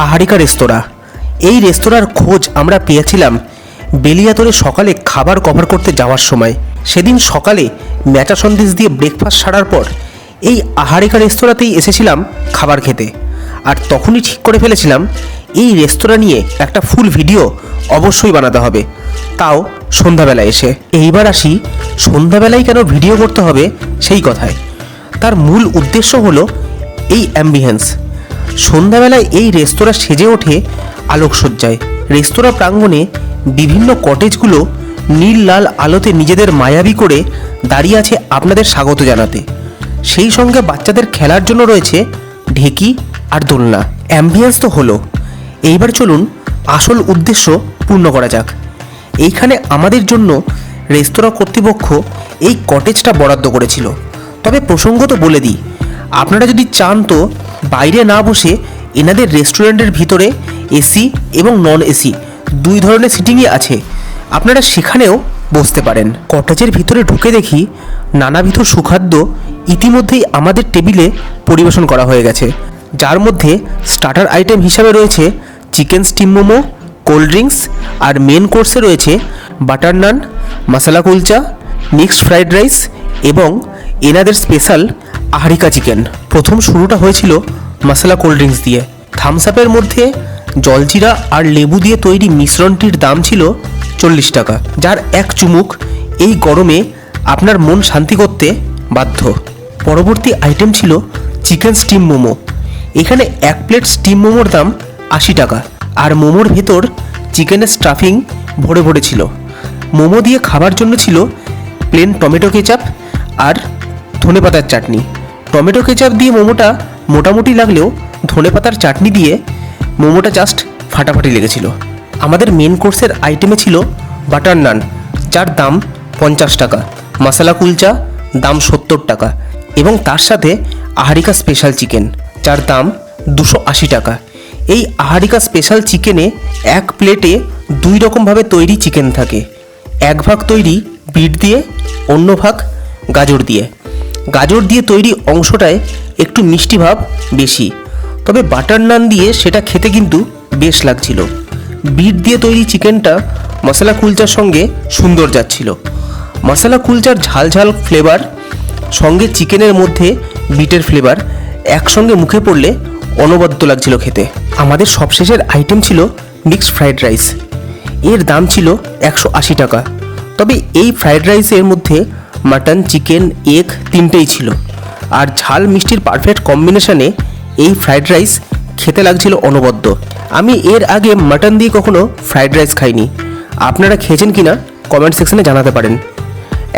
আহারিকা রেস্তোরাঁ। এই রেস্তোরাঁর খোঁজ আমরা পেয়েছিলাম বেলিয়াতোড়ে সকালে খাবার কভার করতে যাওয়ার সময়। সেদিন সকালে ম্যাচা সন্দেশ দিয়ে ব্রেকফাস্ট সারার পর এই আহারিকা রেস্তোরাঁতেই এসেছিলাম খাবার খেতে। আর তখনই ঠিক করে ফেলেছিলাম এই রেস্তোরাঁ নিয়ে একটা ফুল ভিডিও অবশ্যই বানাতে হবে, তাও সন্ধ্যাবেলায় এসে। এইবার আসি সন্ধ্যাবেলায় কেন ভিডিও করতে হবে সেই কথায়। তার মূল উদ্দেশ্য হলো এই অ্যাম্বিয়েন্স। সন্ধ্যাবেলায় এই রেস্তোরাঁ সেজে ওঠে আলোকসজ্জায়। রেস্তোরাঁ প্রাঙ্গণে বিভিন্ন কটেজগুলো নীল লাল আলোতে নিজেদের মায়াবী করে দাঁড়িয়ে আছে আপনাদের স্বাগত জানাতে। সেই সঙ্গে বাচ্চাদের খেলার জন্য রয়েছে ঢেকি আর দোলনা। অ্যাম্বিয়েন্স তো হলো, এইবার চলুন আসল উদ্দেশ্য পূর্ণ করা যাক। এইখানে আমাদের জন্য রেস্তোরাঁ কর্তৃপক্ষ এই কটেজটা বরাদ্দ করেছিল। তবে প্রসঙ্গত বলে দিই, আপনারা যদি চান তো বাইরে না বসে এনাদের রেস্টুরেন্টের ভিতরে এসি এবং নন এসি দুই ধরনের সিটিংই আছে, আপনারা সেখানেও বসতে পারেন। কটেজের ভিতরে ঢুকে দেখি নানাবিধ সুখাদ্য ইতিমধ্যেই আমাদের টেবিলে পরিবেশন করা হয়ে গেছে, যার মধ্যে স্টার্টার আইটেম হিসাবে রয়েছে chicken steam momo, cold drinks, আর মেন কোর্সে রয়েছে butter naan, masala kulcha, mixed fried rice এবং এনাদের স্পেশাল আহারিকা চিকেন। প্রথম শুরুটা হয়েছিল মশলা কোল্ড ড্রিঙ্কস দিয়ে। থামস আপের মধ্যে জলজিরা আর লেবু দিয়ে তৈরি মিশ্রণটির দাম ছিল 40 টাকা, যার এক চুমুক এই গরমে আপনার মন শান্তি করতে বাধ্য। পরবর্তী আইটেম ছিল চিকেন স্টিম মোমো। এখানে এক প্লেট স্টিম মোমোর দাম 80 টাকা, আর মোমোর ভেতর চিকেনের স্টাফিং ভরে ভরে ছিল। মোমো দিয়ে খাবার জন্য ছিল প্লেন টমেটো কেচাপ আর ধনেপাতার চাটনি। টমেটো কেচাপ দিয়ে মোমোটা মোটামুটি লাগলেও ধনেপাতার চাটনি দিয়ে মোমোটা জাস্ট ফাটাফাটি লেগেছিল। আমাদের মেন কোর্সের আইটেমে ছিল বাটার নান, যার দাম 50 টাকা, মশলা কুলচা দাম 70 টাকা এবং তার সাথে আহারিকা স্পেশাল চিকেন, যার দাম 280 টাকা। এই আহারিকা স্পেশাল চিকেনে এক প্লেটে দুই রকমভাবে তৈরি চিকেন থাকে। এক ভাগ তৈরি বিট দিয়ে, অন্য ভাগ গাজর দিয়ে। গাজর দিয়ে তৈরি অংশটায় একটু মিষ্টি ভাব বেশি, তবে বাটার নান দিয়ে সেটা খেতে কিন্তু বেশ লাগছিল। বিট দিয়ে তৈরি চিকেনটা মশলা কুলচার সঙ্গে সুন্দর যাচ্ছিল। মশলা কুলচার ঝাল ঝাল ফ্লেভার সঙ্গে চিকেনের মধ্যে বিটের ফ্লেভার একসঙ্গে মুখে পড়লে অনবদ্য লাগছিল খেতে। আমাদের সবশেষের আইটেম ছিল মিক্সড ফ্রাইড রাইস। এর দাম ছিল 180 টাকা, তবে এই ফ্রাইড রাইসের মধ্যে মাটন, চিকেন, এগ তিনটেই ছিল। আর ঝাল মিষ্টির পারফেক্ট কম্বিনেশনে এই ফ্রাইড রাইস খেতে লাগছিল অনবদ্য। আমি এর আগে মাটন দিয়ে কখনো ফ্রাইড রাইস খাইনি, আপনারা খেয়েছেন কিনা কমেন্ট সেকশনে জানাতে পারেন।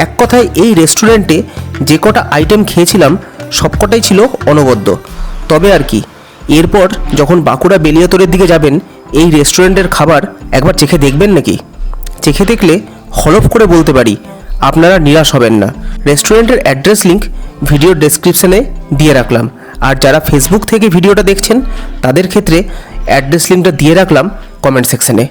এক কথায় এই রেস্টুরেন্টে যে কটা আইটেম খেয়েছিলাম সবকটাই ছিল অনবদ্য। তবে আর কি, এরপর যখন বাঁকুড়া বেলিয়াতোড়ের দিকে যাবেন এই রেস্টুরেন্টের খাবার একবার চেখে দেখবেন নাকি? চেখে দেখলে হলফ করে বলতে পারি আপনারা নিরাশ হবেন না। রেস্টুরেন্টের অ্যাড্রেস লিঙ্ক ভিডিওর ডেসক্রিপশনে দিয়ে রাখলাম, আর যারা ফেসবুক থেকে ভিডিওটা দেখছেন তাদের ক্ষেত্রে অ্যাড্রেস লিঙ্কটা দিয়ে রাখলাম কমেন্ট সেকশনে।